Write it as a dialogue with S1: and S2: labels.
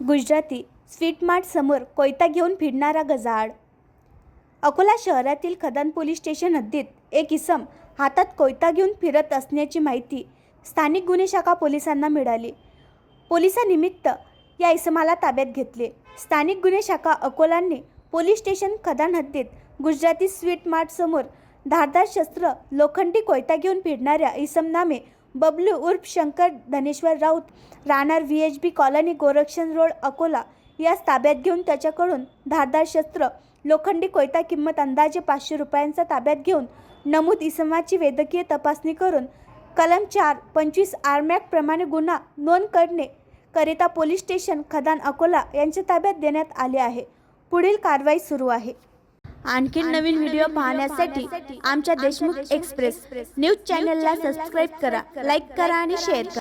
S1: Gujarati sweet mart समोर कोयता घेऊन फिरणारा गजाआड। अकोला शहरातील खदान पोलीस स्टेशन हद्दीत एक इसम हातात कोयता घेऊन फिरत असण्याची माहिती स्थानिक गुन्हे शाखा पोलिसांना मिळाली। पोलिसांनिमित्त या इसमाला ताब्यात घेतले। स्थानिक गुन्हे शाखा अकोलाने पोलीस स्टेशन खदान हद्दीत गुजराती स्वीट मार्ट समोर धारदार शस्त्र लोखंडी कोयता घेऊन फिरणाऱ्या इसम नामे बबलू उर्फ शंकर धनेश्वर राऊत राहणार VHB कॉलनी गोरक्षण रोड अकोला यास ताब्यात घेऊन त्याच्याकडून धारदार शस्त्र लोखंडी कोयता किंमत अंदाजे 500 रुपयांचा ताब्यात घेऊन नमूद इसमाची वैद्यकीय तपासणी करून कलम 4(25) आरमॅक प्रमाणे गुन्हा नोंद करणे करिता पोलीस स्टेशन खदान अकोला यांच्या ताब्यात देण्यात आले आहे। पुढील कारवाई सुरू आहे। आणखी नवीन व्हिडिओ पाहण्यासाठी आमच्या देशमुख एक्सप्रेस न्यूज चॅनलला सबस्क्राइब करा, लाईक करा आणि शेअर करा।